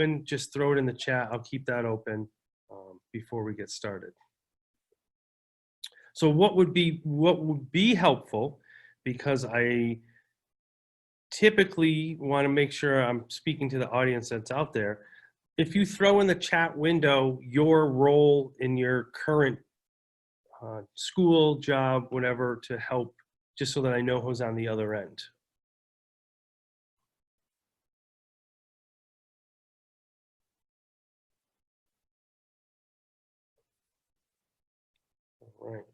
and just throw it in the chat. I'll keep that open before we get started. So what would be helpful, because I typically want to make sure I'm speaking to the audience that's out there, if you throw in the chat window your role in your current school, job, whatever, to help, just so that I know who's on the other end. All right.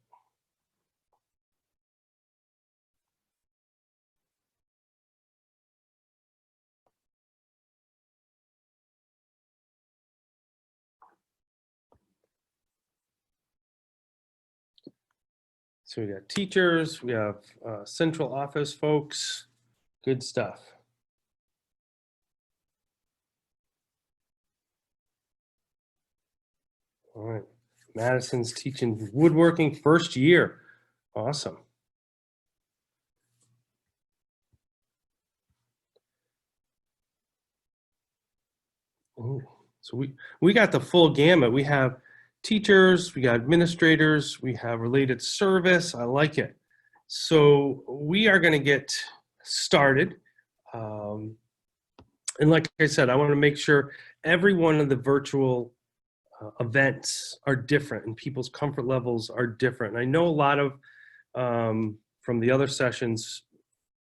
So we got teachers, we have central office folks, good stuff. All right, Madison's teaching woodworking first year. Awesome. Ooh, so we got the full gamut. We have teachers, we got administrators, we have related service. I like it. So we are going to get started. And like I said, I want to make sure every one of the virtual events are different and people's comfort levels are different. And I know a lot of, from the other sessions,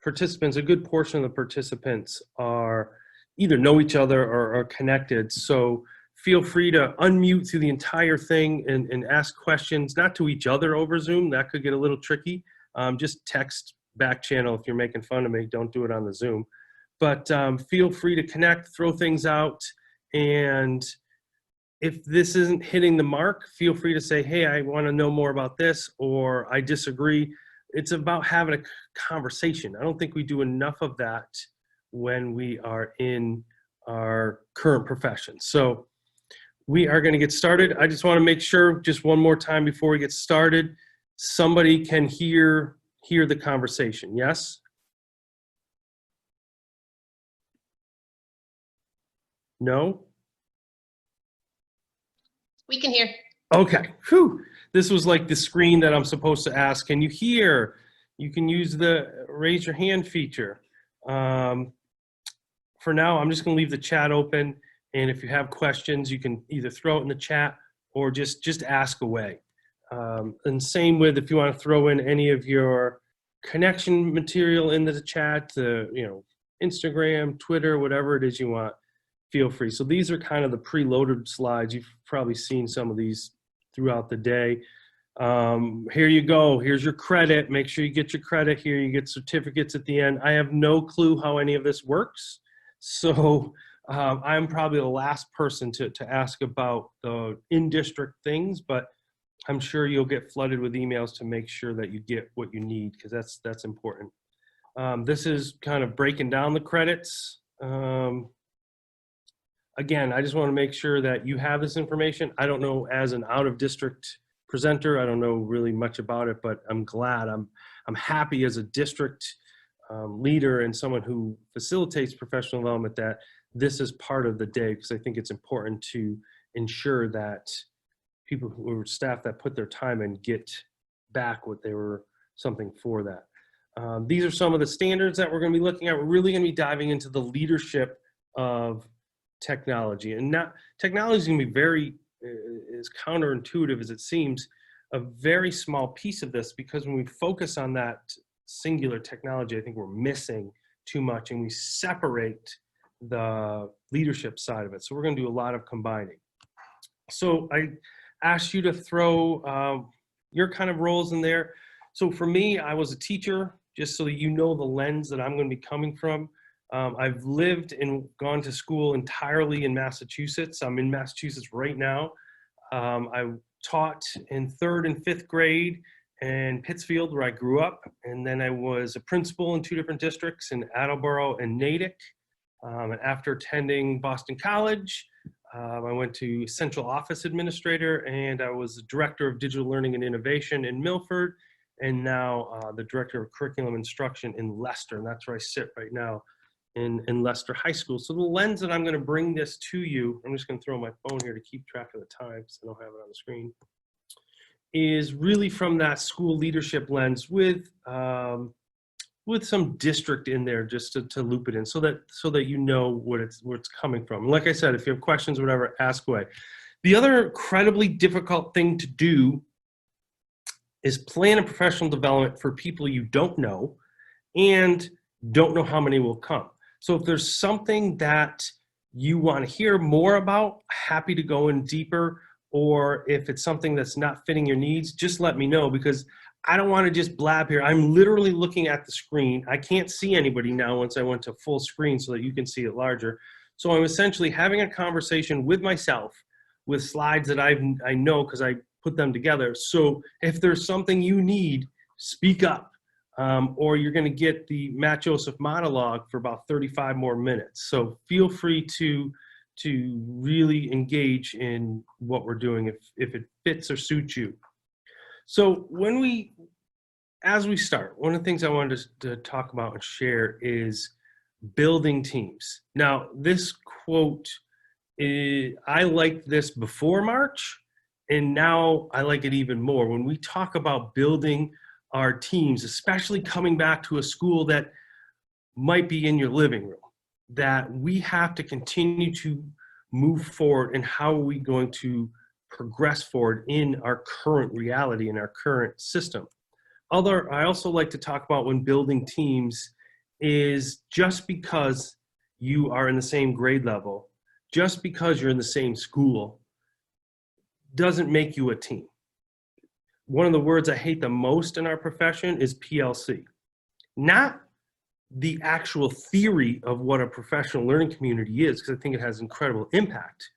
participants, a good portion of the participants are either know each other or are connected. So feel free to unmute through the entire thing and ask questions, not to each other over Zoom. That could get a little tricky. Just text back channel if you're making fun of me. Don't do it on the Zoom. But feel free to connect, throw things out. And if this isn't hitting the mark, feel free to say, hey, I want to know more about this, or I disagree. It's about having a conversation. I don't think we do enough of that when we are in our current profession. So we are going to get started. I just want to make sure, just one more time before we get started, somebody can hear the conversation. Yes? No? We can hear. Okay. Whew. This was like the screen that I'm supposed to ask. Can you hear? You can use the raise your hand feature. For now, I'm just going to leave the chat open. And if you have questions, you can either throw it in the chat or just ask away. And same with if you want to throw in any of your connection material into the chat, Instagram, Twitter, whatever it is you want, feel free. So these are kind of the preloaded slides. You've probably seen some of these throughout the day. Here you go. Here's your credit. Make sure you get your credit here. You get certificates at the end. I have no clue how any of this works. So I'm probably the last person to ask about the in-district things, but I'm sure you'll get flooded with emails to make sure that you get what you need, because that's important. This is kind of breaking down the credits. Again, I just want to make sure that you have this information. I don't know, as an out-of-district presenter, I don't know really much about it, but I'm glad. I'm happy as a district leader and someone who facilitates professional development that this is part of the day, because I think it's important to ensure that people who are staff that put their time in get back what they were something for that. These are some of the standards that we're going to be looking at. We're really going to be diving into the leadership of technology, and not technology is going to be very as counterintuitive as it seems, a very small piece of this, because when we focus on that singular technology, I think we're missing too much, and we separate the leadership side of it. So we're going to do a lot of combining. So I asked you to throw your kind of roles in there. So for me, I was a teacher, just so that you know the lens that I'm going to be coming from. I've lived and gone to school entirely in Massachusetts. I'm in Massachusetts right now. I taught in 3rd and 5th grade in Pittsfield, where I grew up. And then I was a principal in 2 different districts in Attleboro and Natick. And after attending Boston College, I went to Central Office Administrator, and I was the Director of Digital Learning and Innovation in Milford, and now the Director of Curriculum Instruction in Leicester, and that's where I sit right now. in Leicester High School. So the lens that I'm going to bring this to you, I'm just going to throw my phone here to keep track of the time because I don't have it on the screen, is really from that school leadership lens with some district in there, just to loop it in so that you know where it's coming from. And like I said, if you have questions or whatever, ask away. The other incredibly difficult thing to do is plan a professional development for people you don't know and don't know how many will come. So if there's something that you want to hear more about, happy to go in deeper, or if it's something that's not fitting your needs, just let me know, because I don't want to just blab here. I'm literally looking at the screen. I can't see anybody now once I went to full screen so that you can see it larger. So I'm essentially having a conversation with myself with slides that I know because I put them together. So if there's something you need, speak up, or you're going to get the Matt Joseph monologue for about 35 more minutes. So feel free to really engage in what we're doing if it fits or suits you. So as we start, one of the things I wanted to talk about and share is building teams. Now, this quote, I liked this before March, and now I like it even more. When we talk about building our teams, especially coming back to a school that might be in your living room, that we have to continue to move forward, and how are we going to progress forward in our current reality, in our current system. Although I also like to talk about when building teams is just because you are in the same grade level, just because you're in the same school, doesn't make you a team. One of the words I hate the most in our profession is PLC. Not the actual theory of what a professional learning community is, because I think it has incredible impact.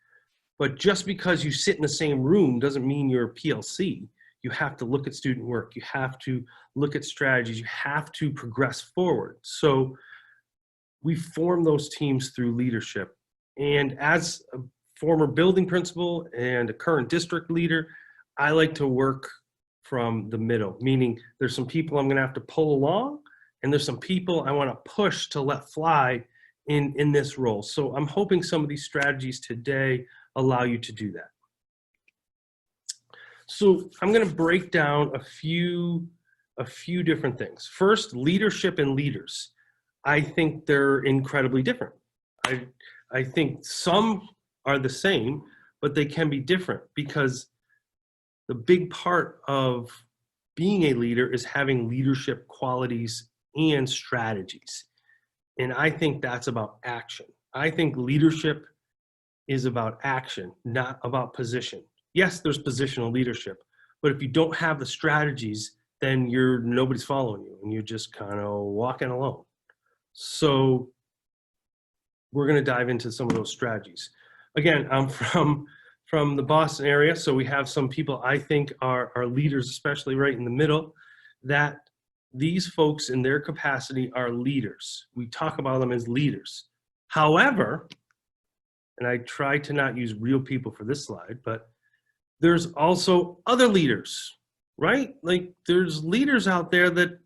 But just because you sit in the same room doesn't mean you're a PLC. You have to look at student work. You have to look at strategies. You have to progress forward. So we form those teams through leadership. And as a former building principal and a current district leader, I like to work from the middle, meaning there's some people I'm going to have to pull along, and there's some people I want to push to let fly in this role. So I'm hoping some of these strategies today allow you to do that. So I'm going to break down a few different things. First, leadership and leaders. I think they're incredibly different. I think some are the same, but they can be different, because the big part of being a leader is having leadership qualities and strategies. And I think that's about action. I think leadership is about action, not about position. Yes, there's positional leadership, but if you don't have the strategies, then nobody's following you and you're just kind of walking alone. So we're going to dive into some of those strategies. Again, I'm from the Boston area, so we have some people I think are leaders, especially right in the middle, that these folks in their capacity are leaders. We talk about them as leaders. However, and I try to not use real people for this slide, but there's also other leaders, right? Like there's leaders out there that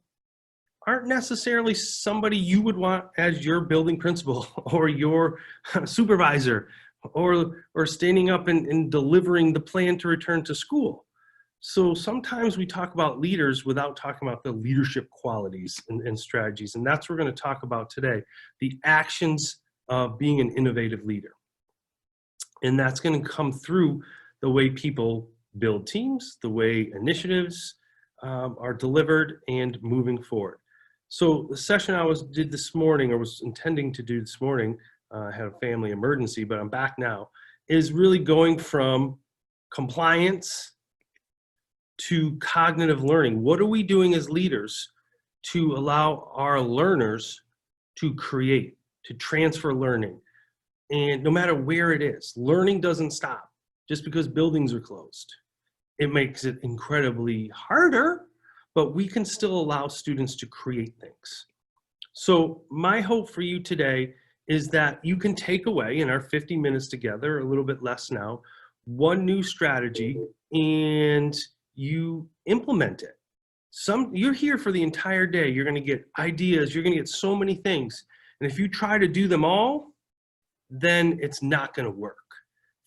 aren't necessarily somebody you would want as your building principal or your supervisor or standing up and delivering the plan to return to school. So sometimes we talk about leaders without talking about the leadership qualities and strategies. And that's what we're going to talk about today, the actions of being an innovative leader. And that's going to come through the way people build teams, the way initiatives are delivered, and moving forward. So the session I did this morning, or was intending to do this morning, I had a family emergency, but I'm back now, is really going from compliance to cognitive learning. What are we doing as leaders to allow our learners to create, to transfer learning? And no matter where it is, learning doesn't stop just because buildings are closed. It makes it incredibly harder, but we can still allow students to create things. So my hope for you today is that you can take away, in our 50 minutes together, a little bit less now, one new strategy, and you implement it. You're here for the entire day. You're going to get ideas. You're going to get so many things. And if you try to do them all, then it's not going to work.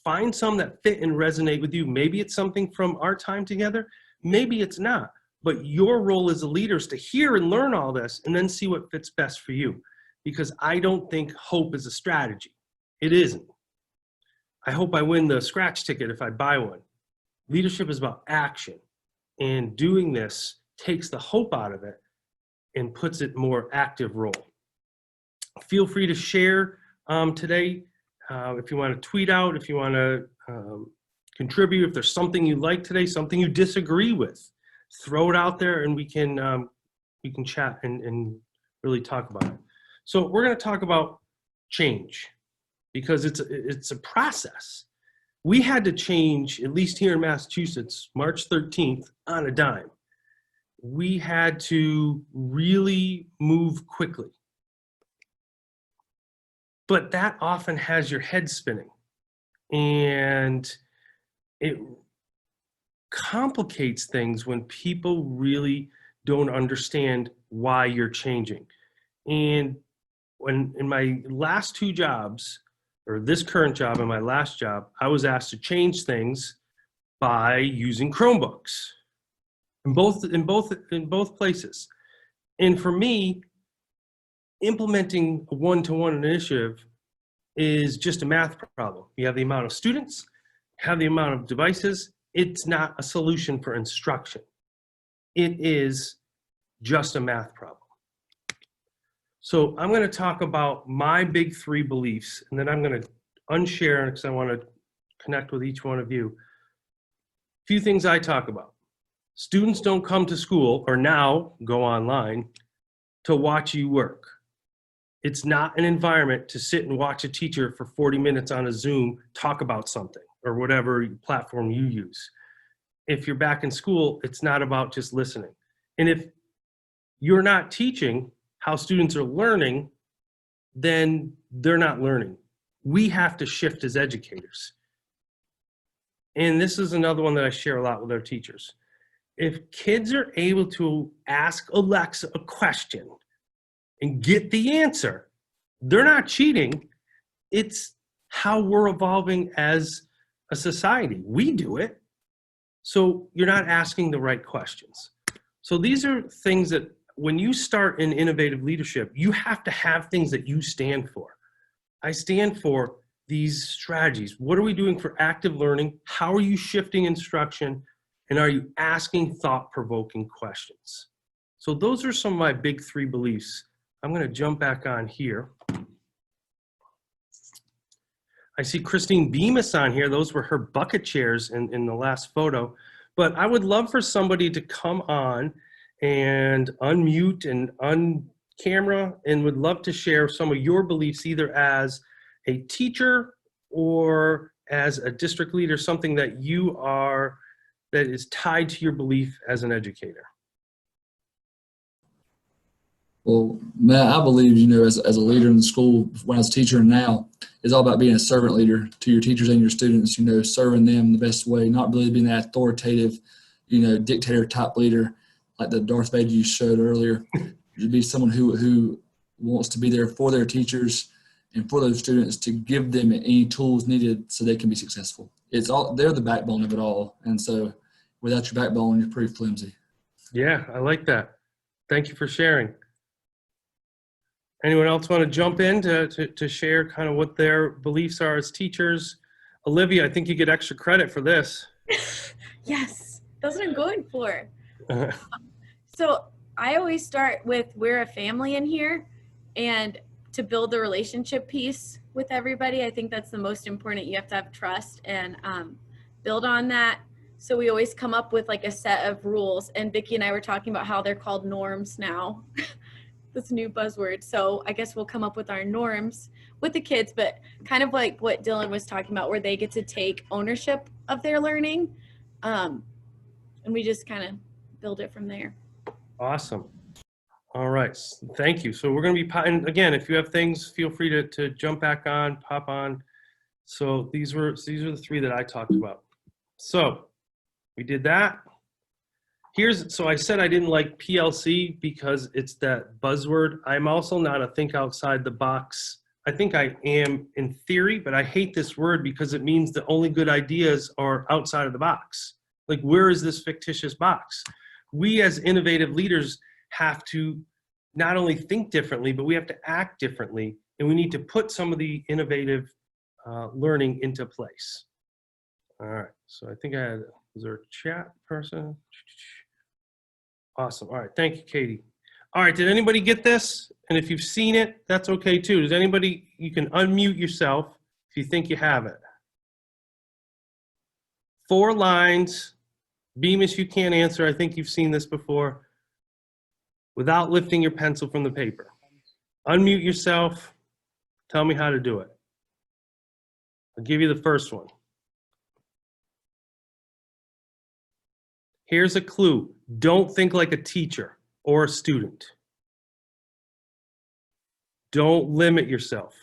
Find some that fit and resonate with you. Maybe it's something from our time together. Maybe it's not. But your role as a leader is to hear and learn all this and then see what fits best for you. Because I don't think hope is a strategy. It isn't. I hope I win the scratch ticket if I buy one. Leadership is about action. And doing this takes the hope out of it and puts it more active role. Feel free to share today if you want to tweet out, if you want to contribute, if there's something you like today, something you disagree with, throw it out there and we can chat and really talk about it. So we're going to talk about change because it's a process. We had to change, at least here in Massachusetts, March 13th on a dime. We had to really move quickly. But that often has your head spinning. And it complicates things when people really don't understand why you're changing. And when in my last two jobs, or this current job and my last job, I was asked to change things by using Chromebooks in both places. And for me, implementing a one-to-one initiative is just a math problem. You have the amount of students, have the amount of devices. It's not a solution for instruction. It is just a math problem. So I'm going to talk about my big three beliefs, and then I'm going to unshare because I want to connect with each one of you. A few things I talk about. Students don't come to school, or now go online, to watch you work. It's not an environment to sit and watch a teacher for 40 minutes on a Zoom talk about something or whatever platform you use. If you're back in school, it's not about just listening. And if you're not teaching how students are learning, then they're not learning. We have to shift as educators. And this is another one that I share a lot with our teachers. If kids are able to ask Alexa a question and get the answer, they're not cheating. It's how we're evolving as a society. We do it. So you're not asking the right questions. So these are things that when you start in innovative leadership, you have to have things that you stand for. I stand for these strategies. What are we doing for active learning? How are you shifting instruction? And are you asking thought-provoking questions? So those are some of my big three beliefs. I'm going to jump back on here. I see Christine Bemis on here. Those were her bucket chairs in the last photo. But I would love for somebody to come on and unmute and on-camera and would love to share some of your beliefs either as a teacher or as a district leader, something that you are, that is tied to your belief as an educator. Well, Matt, I believe, as a leader in the school, when I was a teacher and now, it's all about being a servant leader to your teachers and your students, serving them the best way, not really being that authoritative, dictator type leader like the Darth Vader you showed earlier. To be someone who wants to be there for their teachers and for those students to give them any tools needed so they can be successful. They're the backbone of it all. And so without your backbone, you're pretty flimsy. Yeah, I like that. Thank you for sharing. Anyone else want to jump in to share kind of what their beliefs are as teachers? Olivia, I think you get extra credit for this. Yes, that's what I'm going for. So I always start with we're a family in here, and to build the relationship piece with everybody, I think that's the most important. You have to have trust and build on that. So we always come up with like a set of rules, and Vicki and I were talking about how they're called norms now. This new buzzword. So I guess we'll come up with our norms with the kids, but kind of like what Dylan was talking about, where they get to take ownership of their learning. And we just kind of build it from there. Awesome. All right. Thank you. So we're going to be, and again, if you have things, feel free to jump back on, pop on. So these are the three that I talked about. So we did that. So I said I didn't like PLC because it's that buzzword. I'm also not a think outside the box. I think I am in theory, but I hate this word because it means the only good ideas are outside of the box. Like, where is this fictitious box? We as innovative leaders have to not only think differently, but we have to act differently. And we need to put some of the innovative learning into place. All right, so I think was there a chat person? Awesome, all right, thank you, Katie. All right, did anybody get this? And if you've seen it, that's okay too. Does anybody, you can unmute yourself if you think you have it. 4 lines. Bemis, you can't answer. I think you've seen this before. Without lifting your pencil from the paper. Unmute yourself. Tell me how to do it. I'll give you the first one. Here's a clue. Don't think like a teacher or a student. Don't limit yourself.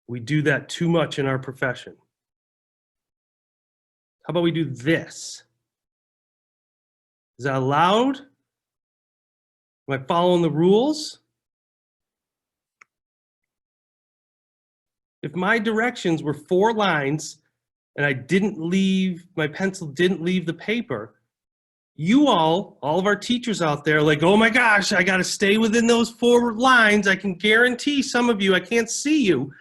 We do that too much in our profession. How about we do this? Is that allowed? Am I following the rules? If my directions were 4 lines and I didn't leave, my pencil didn't leave the paper, you all of our teachers out there, like, oh my gosh, I got to stay within those 4 lines. I can guarantee some of you, I can't see you,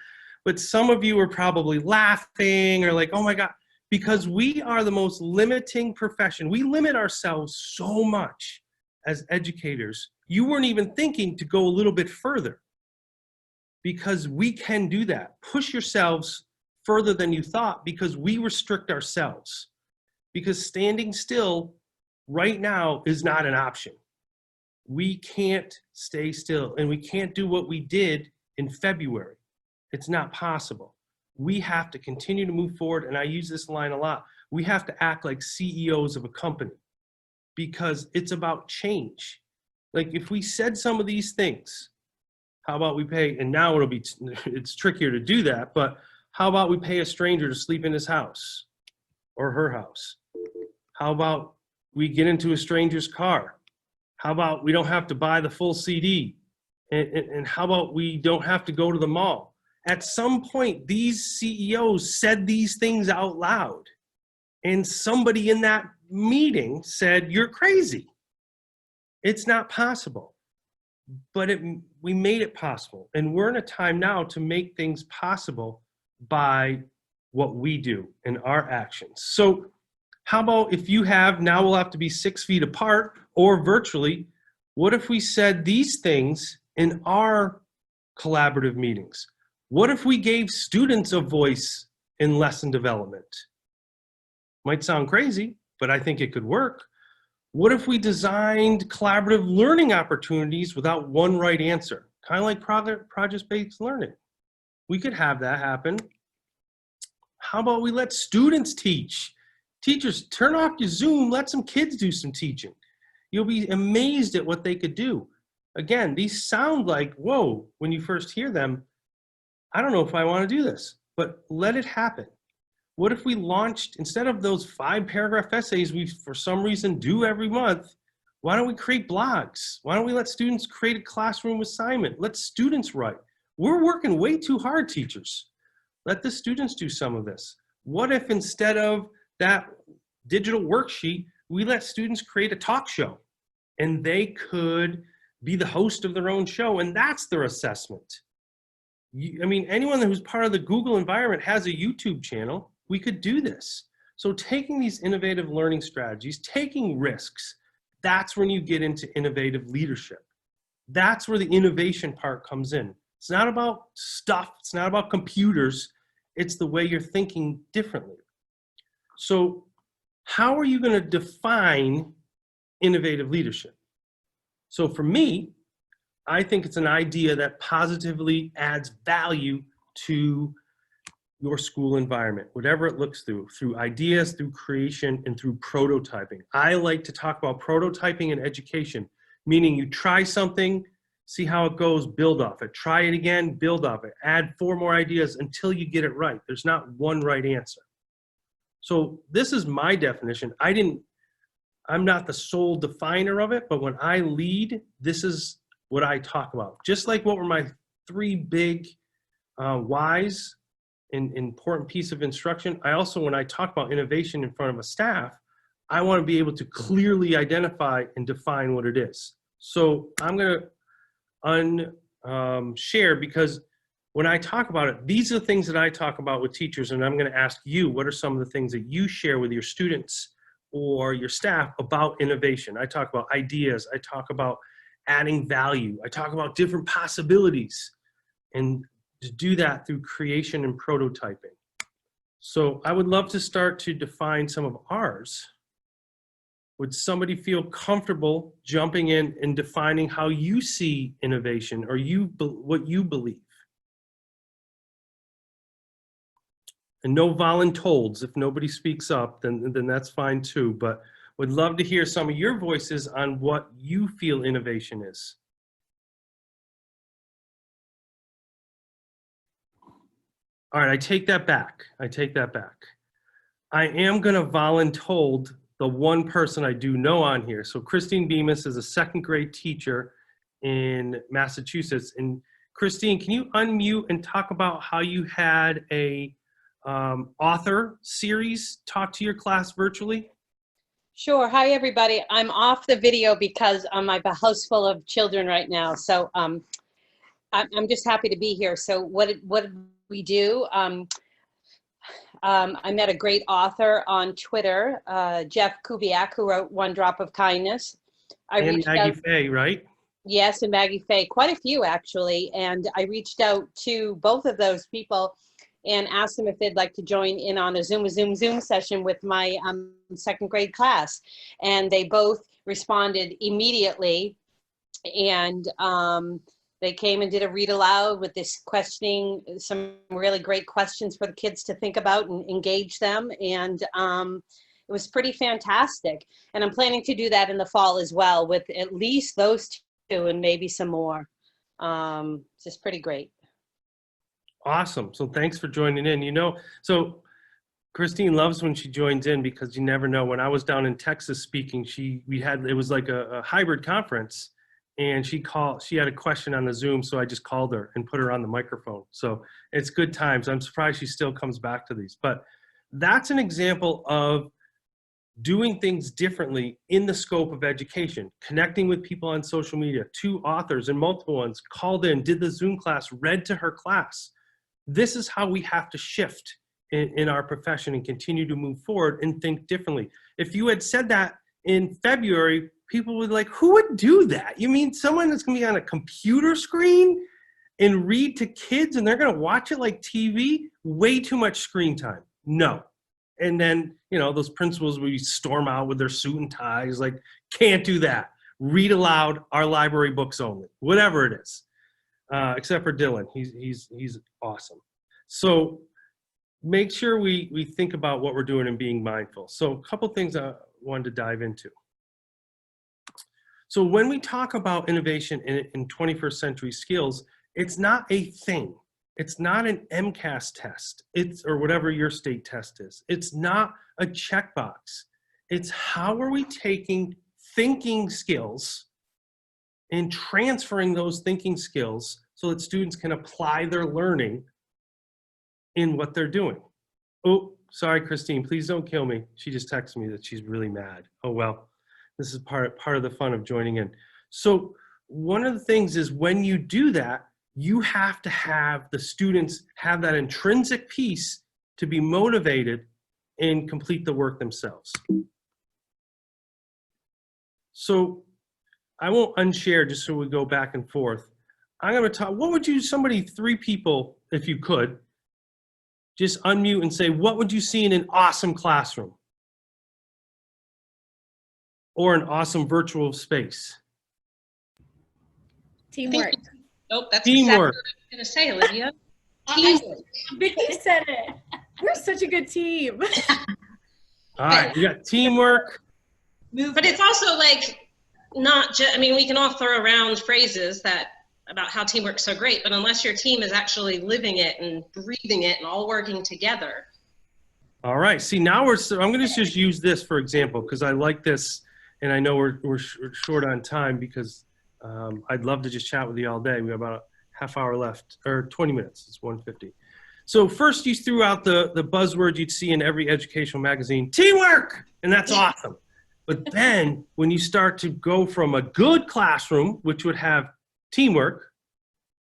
but some of you are probably laughing or like, oh my God, because we are the most limiting profession. We limit ourselves so much as educators. You weren't even thinking to go a little bit further because we can do that. Push yourselves further than you thought because we restrict ourselves. Because standing still right now is not an option. We can't stay still and we can't do what we did in February. It's not possible. We have to continue to move forward, and I use this line a lot. We have to act like CEOs of a company because it's about change. Like if we said some of these things, how about we pay, and now it's trickier to do that, but how about we pay a stranger to sleep in his house or her house? How about we get into a stranger's car? How about we don't have to buy the full CD? And how about we don't have to go to the mall? At some point, these CEOs said these things out loud. And somebody in that meeting said, you're crazy. It's not possible. But we made it possible. And we're in a time now to make things possible by what we do and our actions. So how about if you have, now we'll have to be 6 feet apart or virtually, what if we said these things in our collaborative meetings? What if we gave students a voice in lesson development? Might sound crazy, but I think it could work. What if we designed collaborative learning opportunities without one right answer? Kind of like project-based learning. We could have that happen. How about we let students teach? Teachers, turn off your Zoom, let some kids do some teaching. You'll be amazed at what they could do. Again, these sound like, whoa, when you first hear them, I don't know if I want to do this, but let it happen. What if we launched, instead of those 5-paragraph essays we for some reason do every month, why don't we create blogs? Why don't we let students create a classroom assignment? Let students write. We're working way too hard, teachers. Let the students do some of this. What if instead of that digital worksheet, we let students create a talk show and they could be the host of their own show and that's their assessment? I mean, anyone who's part of the Google environment has a YouTube channel. We could do this. So taking these innovative learning strategies, taking risks, that's when you get into innovative leadership. That's where the innovation part comes in. It's not about stuff. It's not about computers. It's the way you're thinking differently. So how are you going to define innovative leadership? So for me, I think it's an idea that positively adds value to your school environment, whatever it looks through ideas, through creation, and through prototyping. I like to talk about prototyping in education, meaning you try something, see how it goes, build off it. Try it again, build off it. Add 4 more ideas until you get it right. There's not one right answer. So this is my definition. I I'm not the sole definer of it, but when I lead, this is what I talk about. Just like what were my 3 big whys, an important piece of instruction. I also, when I talk about innovation in front of a staff, I want to be able to clearly identify and define what it is. So I'm going to share, because when I talk about it, these are the things that I talk about with teachers, and I'm going to ask you, what are some of the things that you share with your students or your staff about innovation? I talk about ideas. I talk about adding value. I talk about different possibilities, and to do that through creation and prototyping. So I would love to start to define some of ours. Would somebody feel comfortable jumping in and defining how you see innovation, or what you believe? And no voluntold. If nobody speaks up, then that's fine too. But would love to hear some of your voices on what you feel innovation is. All right, I take that back. I take that back. I am going to voluntold the one person I do know on here. So Christine Bemis is a 2nd grade teacher in Massachusetts. And Christine, can you unmute and talk about how you had a author series talk to your class virtually? Sure. Hi, everybody. I'm off the video because I have a house full of children right now. So I'm just happy to be here. So what did we do? I met a great author on Twitter, Jeff Kubiak, who wrote One Drop of Kindness. And Maggie Faye, right? Yes, and Maggie Faye, quite a few actually. And I reached out to both of those people and asked them if they'd like to join in on a Zoom session with my 2nd grade class. And they both responded immediately. And they came and did a read aloud with this questioning, some really great questions for the kids to think about and engage them. And it was pretty fantastic. And I'm planning to do that in the fall as well with at least those 2 and maybe some more. Just pretty great. Awesome. So thanks for joining in. You know, so Christine loves when she joins in, because you never know. When I was down in Texas speaking, it was like a hybrid conference. And she had a question on the Zoom, so I just called her and put her on the microphone. So it's good times. I'm surprised she still comes back to these. But that's an example of doing things differently in the scope of education, connecting with people on social media. 2 authors and multiple ones called in, did the Zoom class, read to her class. This is how we have to shift in our profession and continue to move forward and think differently. If you had said that in February, people would like, who would do that? You mean someone that's going to be on a computer screen and read to kids and they're going to watch it like TV? Way too much screen time. No. And then, you know, those principals will storm out with their suit and ties, like, can't do that. Read aloud, our library books only, whatever it is. Except for Dylan, he's awesome. So make sure we think about what we're doing and being mindful. So a couple things I wanted to dive into. So when we talk about innovation in 21st century skills, it's not a thing. It's not an MCAS test, or whatever your state test is. It's not a checkbox. It's how are we taking thinking skills and transferring those thinking skills so that students can apply their learning in what they're doing. Oh, sorry, Christine, please don't kill me. She just texted me that she's really mad. Oh, well. This is part of the fun of joining in. So one of the things is when you do that, you have to have the students have that intrinsic piece to be motivated and complete the work themselves. So I won't unshare just so we go back and forth. I'm going to talk, 3 people, if you could, just unmute and say, what would you see in an awesome classroom? Or an awesome virtual space? Teamwork. Oh, that's Teamwork. exactly what I was going to say, Olivia. Teamwork. Vicky said it. We're such a good team. All right, we got teamwork. But it's also like not just, I mean, we can all throw around phrases about how teamwork's so great, but unless your team is actually living it and breathing it and all working together. All right, see now I'm going to just use this for example, because I like this And I know we're short on time because I'd love to just chat with you all day. We have about a half hour left, or 20 minutes. It's 1:50. So first you threw out the buzzword you'd see in every educational magazine, teamwork, and that's awesome. But then when you start to go from a good classroom, which would have teamwork,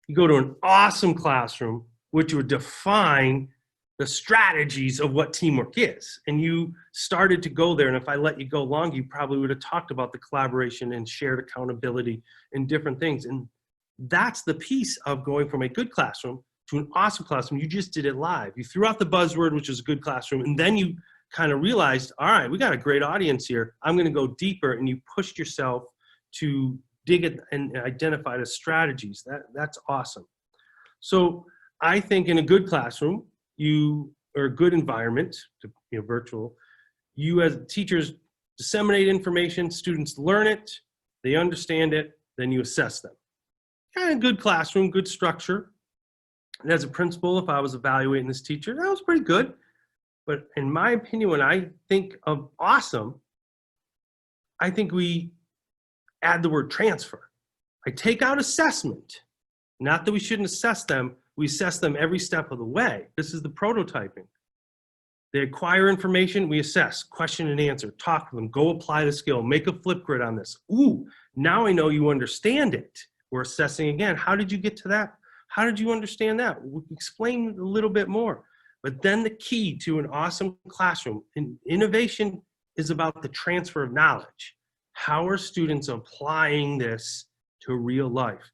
you go to an awesome classroom, which would define the strategies of what teamwork is. And you started to go there. And if I let you go long, you probably would have talked about the collaboration and shared accountability and different things. And that's the piece of going from a good classroom to an awesome classroom. You just did it live. You threw out the buzzword, which is a good classroom. And then you kind of realized, all right, we got a great audience here. I'm going to go deeper. And you pushed yourself to dig it and identify the strategies. That's awesome. So I think in a good classroom, or a good environment, virtual, you as teachers disseminate information, students learn it, they understand it, then you assess them. Kind of good classroom, good structure. And as a principal, if I was evaluating this teacher, that was pretty good. But in my opinion, when I think of awesome, I think we add the word transfer. I take out assessment. Not that we shouldn't assess them, we assess them every step of the way. This is the prototyping. They acquire information, we assess, question and answer, talk to them, go apply the skill, make a flip grid on this. Ooh, now I know you understand it. We're assessing again. How did you get to that? How did you understand that? Explain a little bit more. But then the key to an awesome classroom, and innovation is about the transfer of knowledge. How are students applying this to real life?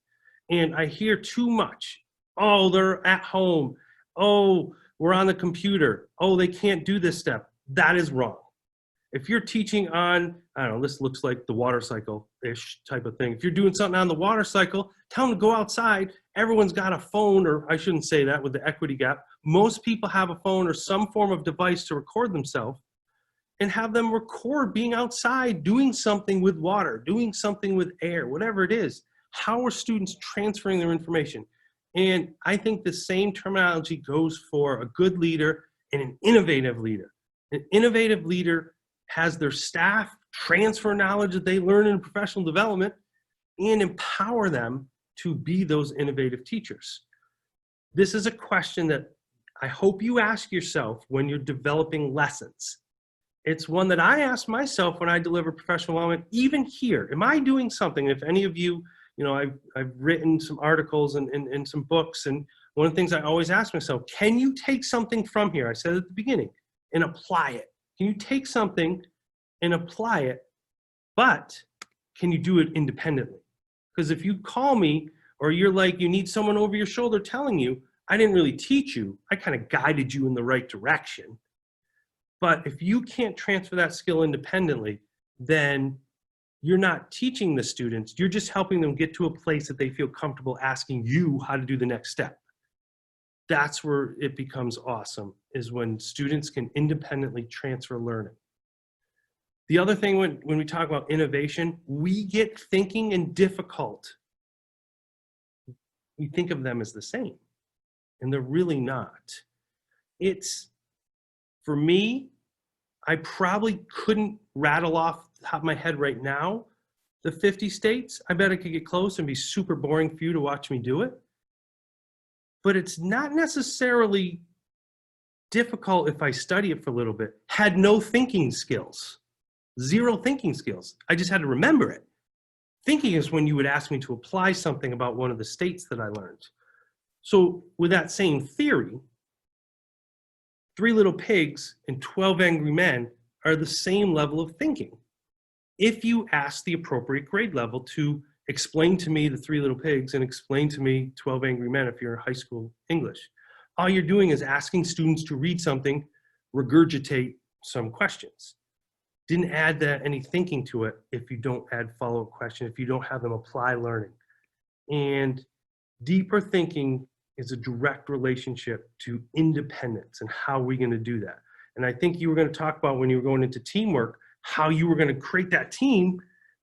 And I hear too much. Oh, they're at home. Oh, we're on the computer. Oh, they can't do this step. That is wrong. If you're teaching on, I don't know, this looks like the water cycle-ish type of thing. If you're doing something on the water cycle, tell them to go outside. Everyone's got a phone, or I shouldn't say that with the equity gap. Most people have a phone or some form of device to record themselves, and have them record being outside, doing something with water, doing something with air, whatever it is. How are students transferring their information? And I think the same terminology goes for a good leader and an innovative leader. An innovative leader has their staff transfer knowledge that they learn in professional development and empower them to be those innovative teachers. This is a question that I hope you ask yourself when you're developing lessons. It's one that I ask myself when I deliver professional development, even here. Am I doing something? If any of you, I've written some articles and some books, and one of the things I always ask myself, can you take something from here? I said at the beginning, and apply it. Can you take something and apply it, but can you do it independently? Because if you call me, or you're like, you need someone over your shoulder telling you, I didn't really teach you, I kind of guided you in the right direction. But if you can't transfer that skill independently, then you're not teaching the students, you're just helping them get to a place that they feel comfortable asking you how to do the next step. That's where it becomes awesome, is when students can independently transfer learning. The other thing when we talk about innovation, we get thinking and difficult. We think of them as the same, and they're really not. It's, for me, I probably couldn't rattle off the top of my head right now the 50 states. I bet I could get close and be super boring for you to watch me do it. But it's not necessarily difficult if I study it for a little bit. Had no thinking skills, zero thinking skills. I just had to remember it. Thinking is when you would ask me to apply something about one of the states that I learned. So with that same theory, 3 Little Pigs and 12 Angry Men are the same level of thinking. If you ask the appropriate grade level to explain to me the 3 Little Pigs and explain to me 12 Angry Men if you're in high school English, all you're doing is asking students to read something, regurgitate some questions. Didn't add any thinking to it if you don't add follow-up questions, if you don't have them apply learning. And deeper thinking is a direct relationship to independence, and how are we going to do that? And I think you were going to talk about, when you were going into teamwork, how you were going to create that team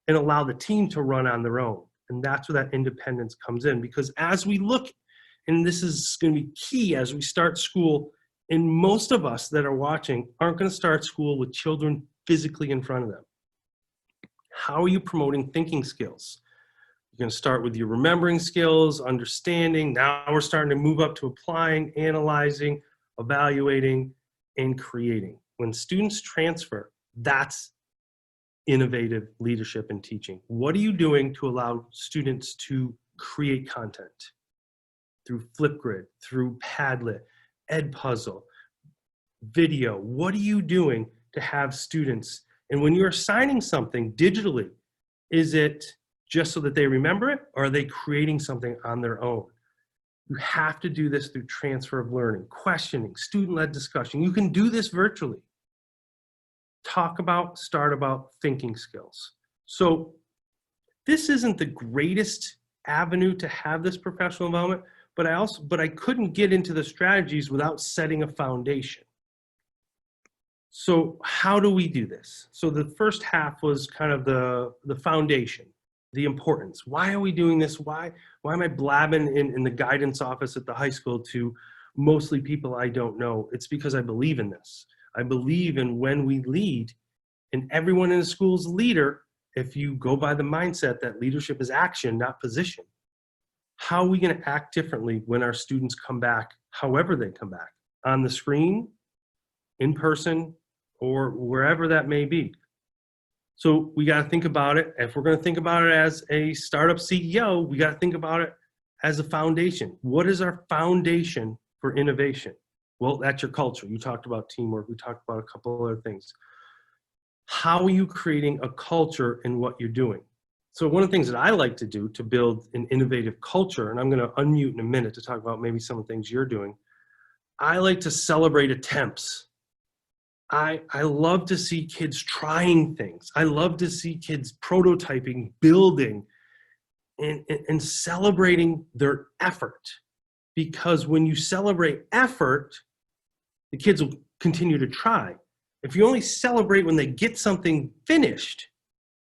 and allow the team to run on their own. And that's where that independence comes in, because as we look, and this is going to be key as we start school, and most of us that are watching aren't going to start school with children physically in front of them. How are you promoting thinking skills? You're going to start with your remembering skills, understanding. Now we're starting to move up to applying, analyzing, evaluating, and creating. When students transfer, that's innovative leadership and teaching. What are you doing to allow students to create content? Through Flipgrid, through Padlet, Edpuzzle, video. What are you doing to have students? And when you're assigning something digitally, is it just so that they remember it, or are they creating something on their own? You have to do this through transfer of learning, questioning, student-led discussion. You can do this virtually. Talk about, start about thinking skills. So this isn't the greatest avenue to have this professional development, but I couldn't get into the strategies without setting a foundation. So how do we do this? So the first half was kind of the foundation, the importance. Why are we doing this? Why am I blabbing in the guidance office at the high school to mostly people I don't know? It's because I believe in this. I believe in when we lead, and everyone in the school is a leader if you go by the mindset that leadership is action, not position. How are we going to act differently when our students come back, however they come back? On the screen, in person, or wherever that may be. So we got to think about it. If we're going to think about it as a startup CEO, we got to think about it as a foundation. What is our foundation for innovation? Well, that's your culture. You talked about teamwork. We talked about a couple other things. How are you creating a culture in what you're doing? So one of the things that I like to do to build an innovative culture, and I'm going to unmute in a minute to talk about maybe some of the things you're doing, I like to celebrate attempts. I love to see kids trying things. I love to see kids prototyping, building, and celebrating their effort. Because when you celebrate effort, the kids will continue to try. If you only celebrate when they get something finished,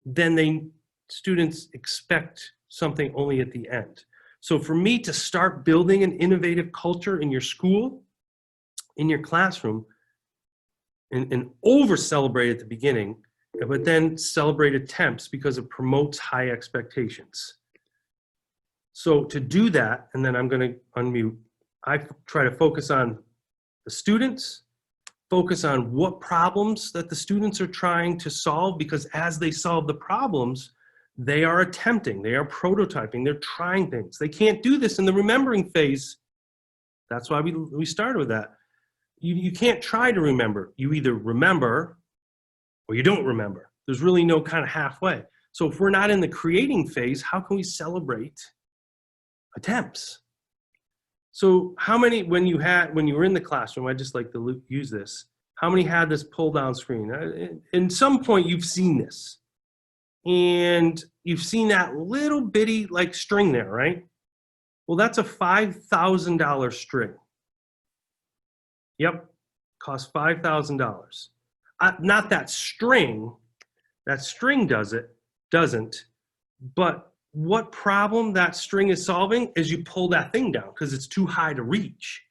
then students expect something only at the end. So for me to start building an innovative culture in your school, in your classroom, and over celebrate at the beginning, but then celebrate attempts because it promotes high expectations. So to do that, and then I'm going to unmute, I try to focus on the students, focus on what problems that the students are trying to solve, because as they solve the problems, they are attempting, they are prototyping, they're trying things. They can't do this in the remembering phase. That's why we started with that. You can't try to remember. You either remember or you don't remember. There's really no kind of halfway. So if we're not in the creating phase, how can we celebrate attempts? So how many, when you were in the classroom, I just like to use this, how many had this pull down screen? In some point you've seen this. And you've seen that little bitty like string there, right? Well, that's a $5,000 string. Yep, costs $5,000. Not that string doesn't, but what problem that string is solving is you pull that thing down because it's too high to reach.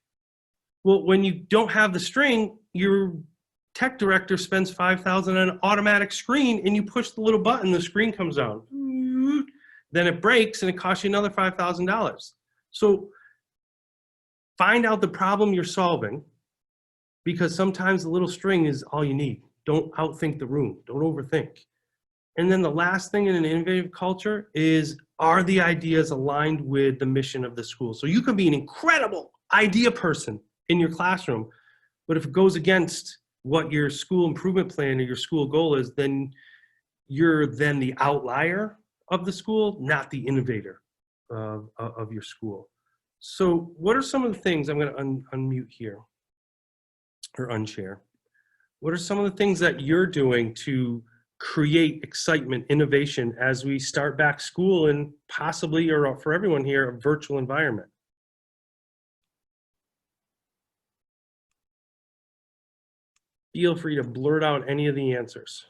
Well, when you don't have the string, your tech director spends $5,000 on an automatic screen and you push the little button, the screen comes down. Then it breaks and it costs you another $5,000. So find out the problem you're solving, because sometimes the little string is all you need. Don't outthink the room. Don't overthink. And then the last thing in an innovative culture is, are the ideas aligned with the mission of the school? So you can be an incredible idea person in your classroom, but if it goes against what your school improvement plan or your school goal is, then you're then the outlier of the school, not the innovator of your school. So what are some of the things, I'm going to unmute here or unshare. What are some of the things that you're doing to create excitement, innovation as we start back school and possibly, or for everyone here, a virtual environment? Feel free to blurt out any of the answers.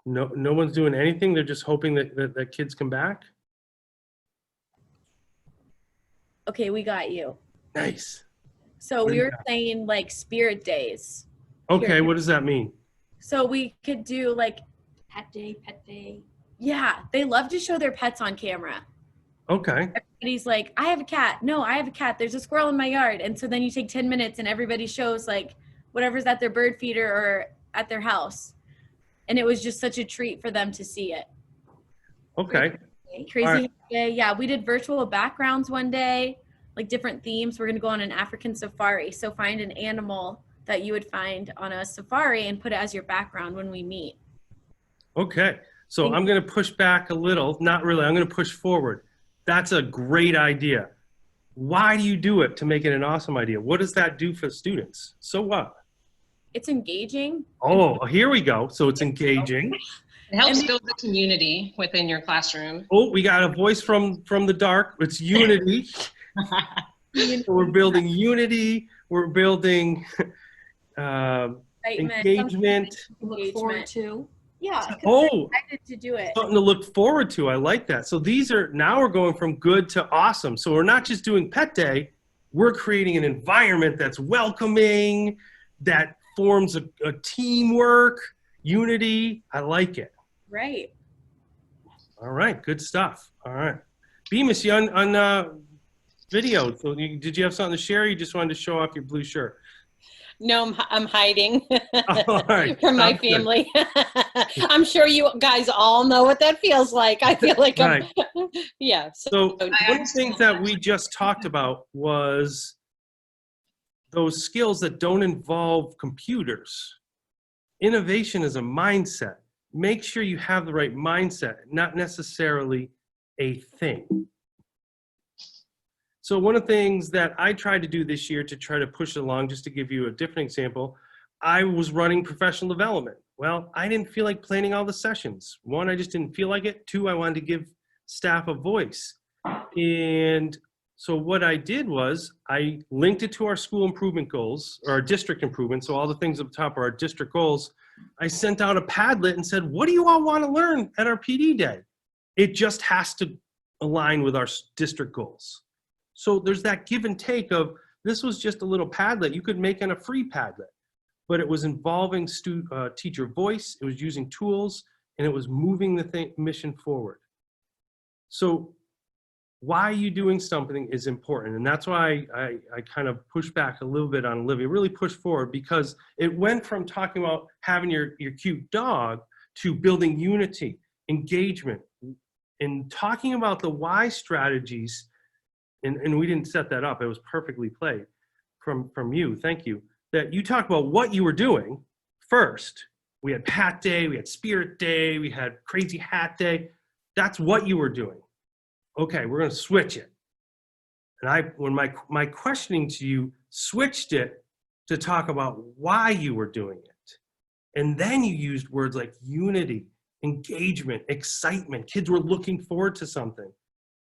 No one's doing anything. They're just hoping that kids come back. Okay, we got you. Nice. So What do we you were got? saying like spirit days. Okay, what does that mean? So we could do like pet day. Yeah, they love to show their pets on camera. Okay. Everybody's like, I have a cat. No, I have a cat. There's a squirrel in my yard. And so then you take 10 minutes and everybody shows like whatever's at their bird feeder or at their house. And it was just such a treat for them to see it. Okay. Crazy All right. day. Yeah, we did virtual backgrounds one day, like different themes. We're going to go on an African safari. So find an animal that you would find on a safari and put it as your background when we meet. Okay. So I'm going to push back a little. Not really. I'm going to push forward. That's a great idea. Why do you do it to make it an awesome idea? What does that do for students? So what? It's engaging. Oh, here we go. So it's engaging. It helps And- build the community within your classroom. Oh, we got a voice from the dark. It's unity. So we're building unity. We're building Excitement, engagement. look forward to. Yeah, 'cause Oh, we're excited to do it. something to look forward to. I like that. So now we're going from good to awesome. So we're not just doing pet day. We're creating an environment that's welcoming, that forms a teamwork, unity. I like it. Right. All right, good stuff. All right. Bemis, you on video. So did you have something to share? Or you just wanted to show off your blue shirt? No, I'm hiding All right, from my sounds good. family. I'm sure you guys all know what that feels like. I feel like I'm, yeah. So one of the things that we just talked about was those skills that don't involve computers. Innovation is a mindset. Make sure you have the right mindset, not necessarily a thing. So one of the things that I tried to do this year to try to push it along, just to give you a different example, I was running professional development. Well, I didn't feel like planning all the sessions. One, I just didn't feel like it. Two, I wanted to give staff a voice. And so what I did was I linked it to our school improvement goals, or our district improvement. So all the things up top are our district goals. I sent out a Padlet and said, what do you all want to learn at our PD day? It just has to align with our district goals. So there's that give and take of, this was just a little Padlet you could make in a free Padlet, but it was involving teacher voice, it was using tools, and it was moving the mission forward. So why you doing something is important. And that's why I kind of push back a little bit on Olivia, really push forward, because it went from talking about having your cute dog to building unity, engagement, and talking about the why strategies. And we didn't set that up. It was perfectly played from you. Thank you. That you talked about what you were doing first. We had Hat Day, we had Spirit Day, we had Crazy Hat Day. That's what you were doing. Okay, we're going to switch it. And when my questioning to you, switched it to talk about why you were doing it. And then you used words like unity, engagement, excitement. Kids were looking forward to something.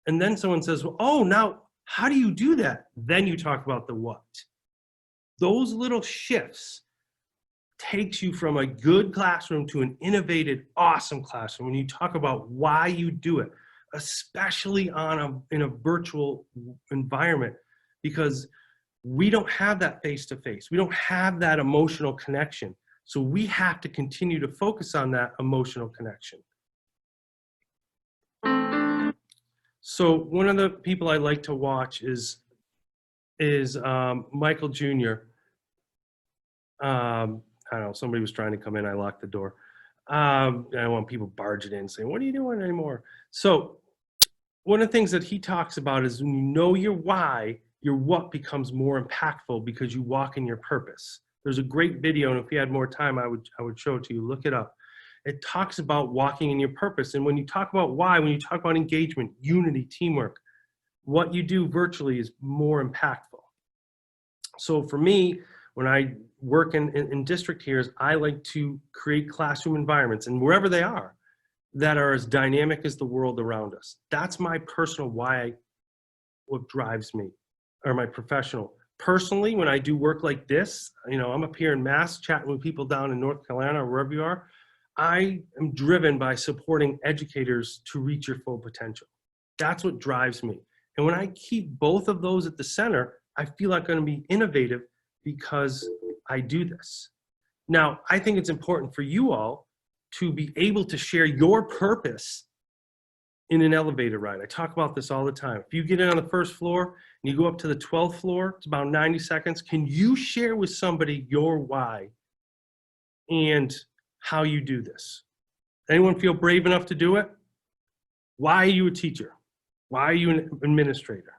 And then someone says, well, oh, now how do you do that? Then you talk about the what. Those little shifts takes you from a good classroom to an innovative, awesome classroom. When you talk about why you do it, especially in a virtual environment, because we don't have that face-to-face. We don't have that emotional connection. So we have to continue to focus on that emotional connection. So one of the people I like to watch is Michael Jr. I don't know, somebody was trying to come in, I locked the door. I don't want people barging in saying, what are you doing anymore? So one of the things that he talks about is when you know your why, your what becomes more impactful because you walk in your purpose. There's a great video, and if you had more time, I would show it to you. Look it up. It talks about walking in your purpose. And when you talk about why, when you talk about engagement, unity, teamwork, what you do virtually is more impactful. So for me, when I work in district here, I like to create classroom environments, and wherever they are, that are as dynamic as the world around us. That's my personal why, what drives me, or my professional. Personally, when I do work like this, you know, I'm up here in Mass chatting with people down in North Carolina or wherever you are, I am driven by supporting educators to reach your full potential. That's what drives me. And when I keep both of those at the center, I feel like I'm going to be innovative because I do this. Now, I think it's important for you all to be able to share your purpose in an elevator ride. I talk about this all the time. If you get in on the first floor and you go up to the 12th floor, it's about 90 seconds. Can you share with somebody your why and how you do this? Anyone feel brave enough to do it? Why are you a teacher? Why are you an administrator?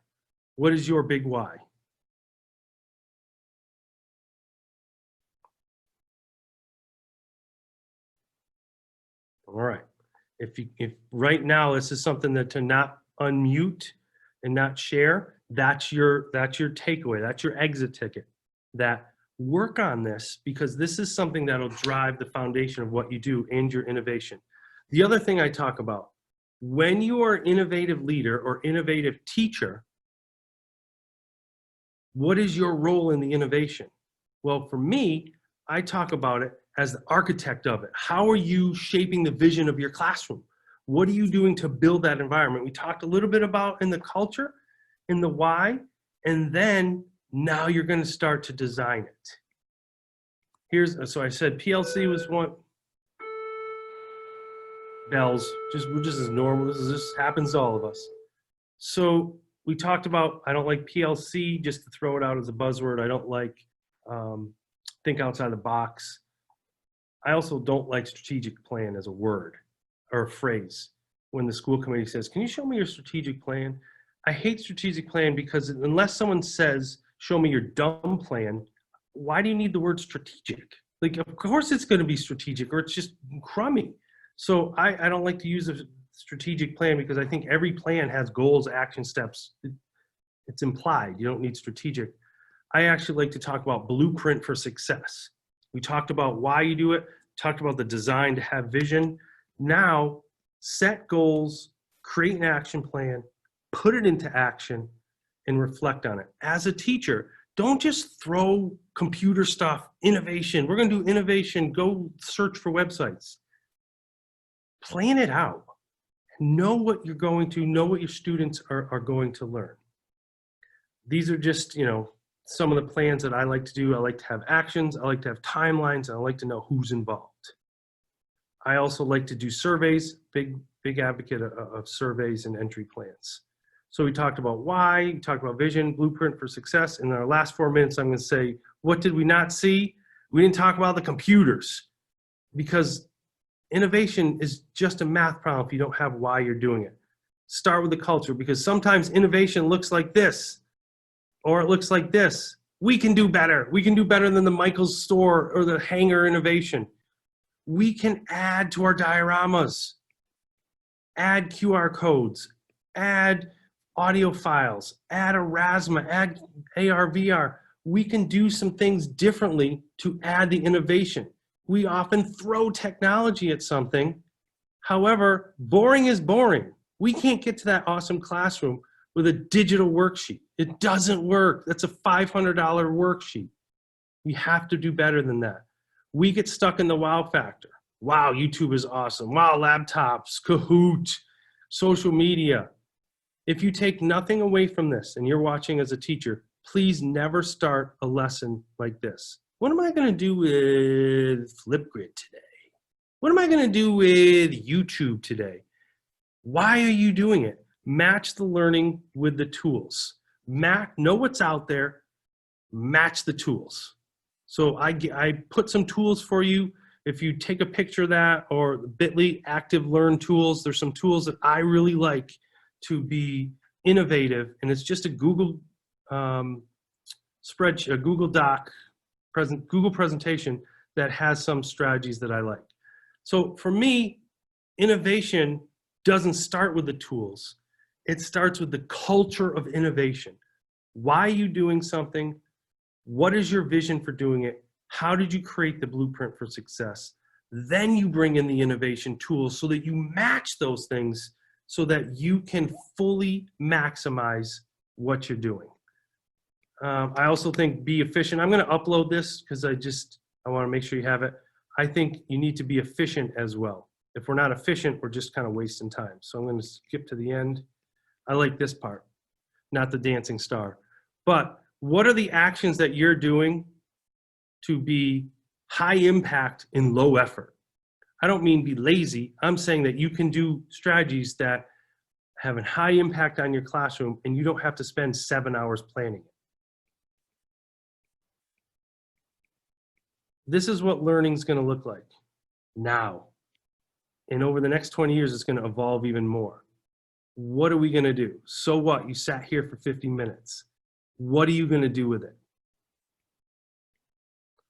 What is your big why? All right. If right now this is something that to not unmute and not share, that's your takeaway. That's your exit ticket. That work on this, because this is something that'll drive the foundation of what you do and your innovation. The other thing I talk about, when you are an innovative leader or innovative teacher, what is your role in the innovation? Well, for me, I talk about it as the architect of it. How are you shaping the vision of your classroom? What are you doing to build that environment? We talked a little bit about in the culture, in the why, and then now you're going to start to design it. So I said PLC was one. Bells, we're just as normal. This happens to all of us. So we talked about, I don't like PLC, just to throw it out as a buzzword. I don't like think outside the box. I also don't like strategic plan as a word or a phrase. When the school committee says, can you show me your strategic plan? I hate strategic plan because unless someone says, show me your dumb plan, why do you need the word strategic? Like, of course it's going to be strategic or it's just crummy. So I don't like to use a strategic plan because I think every plan has goals, action steps. It's implied. You don't need strategic. I actually like to talk about blueprint for success. We talked about why you do it, talked about the design to have vision. Now, set goals, create an action plan, put it into action, and reflect on it. As a teacher, don't just throw computer stuff, innovation. We're going to do innovation. Go search for websites. Plan it out. Know what you're going to, know what your students are going to learn. These are just, some of the plans that I like to do. I like to have actions. I like to have timelines. I like to know who's involved. I also like to do surveys, big advocate of surveys and entry plans. So we talked about why, we talked about vision, blueprint for success. In our last 4 minutes, I'm going to say, what did we not see? We didn't talk about the computers, because innovation is just a math problem if you don't have why you're doing it. Start with the culture, because sometimes innovation looks like this, or it looks like this. We can do better. We can do better than the Michael's store or the Hanger innovation. We can add to our dioramas, add QR codes, add audio files, add Erasmus, add AR, VR. We can do some things differently to add the innovation. We often throw technology at something. However, boring is boring. We can't get to that awesome classroom with a digital worksheet. It doesn't work. That's a $500 worksheet. We have to do better than that. We get stuck in the wow factor. Wow, YouTube is awesome. Wow, laptops, Kahoot, social media. If you take nothing away from this and you're watching as a teacher, please never start a lesson like this. What am I going to do with Flipgrid today? What am I going to do with YouTube today? Why are you doing it? Match the learning with the tools. Know what's out there, match the tools. So I put some tools for you. If you take a picture of that, or the Bitly Active Learn tools, there's some tools that I really like to be innovative, and it's just a Google spreadsheet, a Google Doc, Google presentation that has some strategies that I like. So for me, innovation doesn't start with the tools. It starts with the culture of innovation. Why are you doing something? What is your vision for doing it? How did you create the blueprint for success? Then you bring in the innovation tools so that you match those things so that you can fully maximize what you're doing. I also think be efficient. I'm going to upload this because I want to make sure you have it. I think you need to be efficient as well. If we're not efficient, we're just kind of wasting time. So I'm going to skip to the end. I like this part, not the dancing star. But what are the actions that you're doing to be high impact and low effort. I don't mean be lazy. I'm saying that you can do strategies that have a high impact on your classroom and you don't have to spend 7 hours planning it. This is what learning is going to look like now. And over the next 20 years, it's going to evolve even more. What are we going to do? So what? You sat here for 50 minutes. What are you going to do with it?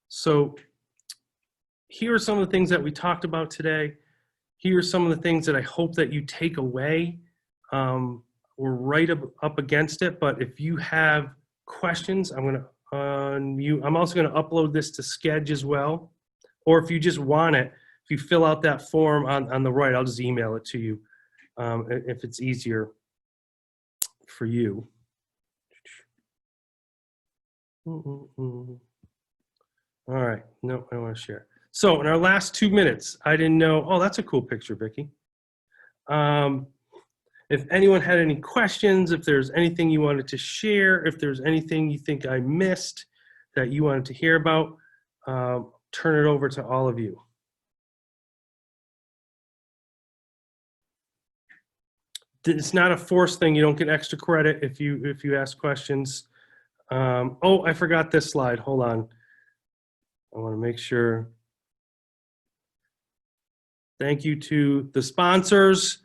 So here are some of the things that we talked about today. Here are some of the things that I hope that you take away. We're right up against it, but if you have questions, I'm going to unmute. I'm also going to upload this to Sketch as well. Or if you just want it, if you fill out that form on the right, I'll just email it to you if it's easier for you. All right. No, I don't want to share. So in our last 2 minutes, I didn't know. Oh, that's a cool picture, Vicki. If anyone had any questions, if there's anything you wanted to share, if there's anything you think I missed that you wanted to hear about, turn it over to all of you. It's not a forced thing. You don't get extra credit if you ask questions. Oh, I forgot this slide. Hold on. I want to make sure. Thank you to the sponsors.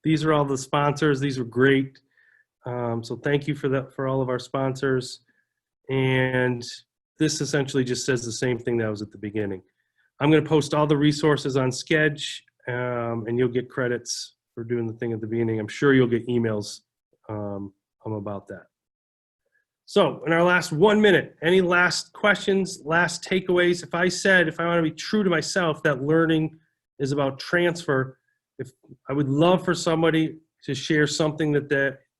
These are all the sponsors. These are great. So thank you for all of our sponsors. And this essentially just says the same thing that was at the beginning. I'm going to post all the resources on Sketch, and you'll get credits for doing the thing at the beginning. I'm sure you'll get emails about that. So in our last 1 minute, any last questions, last takeaways? If I want to be true to myself, that learning is about transfer, if I would love for somebody to share something that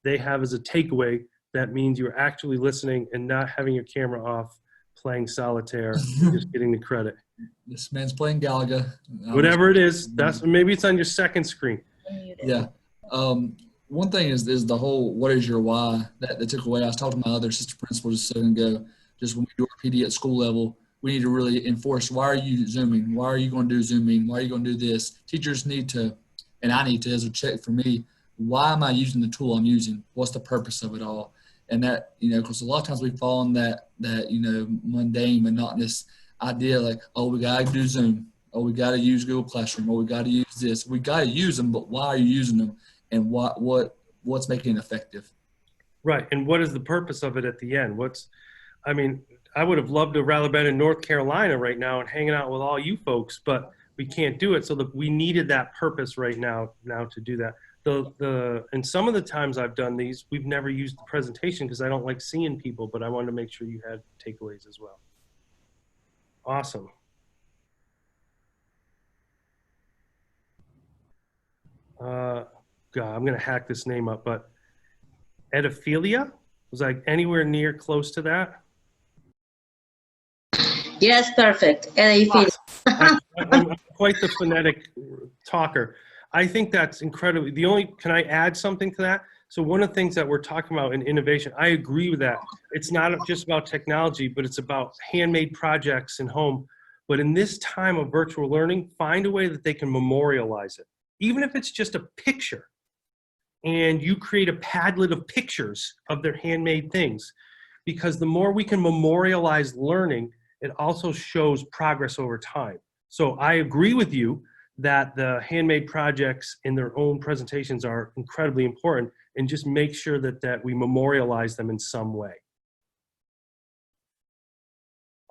they have as a takeaway, that means you're actually listening and not having your camera off, playing solitaire, and just getting the credit. This man's playing Galaga. Whatever it is, maybe it's on your second screen. Yeah. One thing is the whole what is your why that took away. I was talking to my other assistant principal just a second ago. Just when we do our PD at school level, we need to really enforce, why are you Zooming? Why are you going to do Zooming? Why are you going to do this? Teachers need to, and I need to, as a check for me, why am I using the tool I'm using? What's the purpose of it all? And that, because a lot of times we fall in that mundane, monotonous idea like, oh, we got to do Zoom. Oh, we got to use Google Classroom. Oh, we got to use this. We got to use them, but why are you using them? And what's making it effective? Right, and what is the purpose of it at the end? I would have loved to rather been in North Carolina right now and hanging out with all you folks, but we can't do it. So we needed that purpose right now to do that. And some of the times I've done these, we've never used the presentation because I don't like seeing people, but I wanted to make sure you had takeaways as well. Awesome. God, I'm going to hack this name up, but Edophilia? Was I anywhere near close to that? Yes, perfect. Awesome. I'm quite the phonetic talker. I think that's incredibly, can I add something to that? So one of the things that we're talking about in innovation, I agree with that. It's not just about technology, but it's about handmade projects in home. But in this time of virtual learning, find a way that they can memorialize it. Even if it's just a picture, and you create a Padlet of pictures of their handmade things, because the more we can memorialize learning, it also shows progress over time. So I agree with you that the handmade projects in their own presentations are incredibly important, and just make sure that we memorialize them in some way.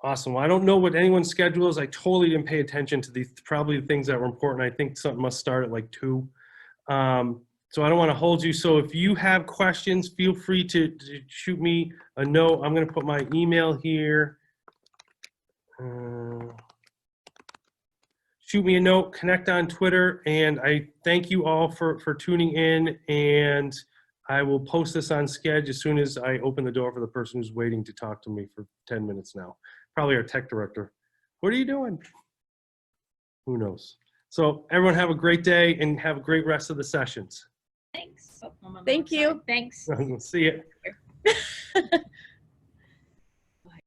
Awesome. Well, I don't know what anyone's schedule is. I totally didn't pay attention to probably the things that were important. I think something must start at like 2. So I don't want to hold you. So if you have questions, feel free to shoot me a note. I'm going to put my email here. Shoot me a note, connect on Twitter, and I thank you all for tuning in, and I will post this on Sketch as soon as I open the door for the person who's waiting to talk to me for 10 minutes now. Probably our tech director. What are you doing? Who knows? So everyone have a great day and have a great rest of the sessions. Thanks. Thank you. Thanks. See you.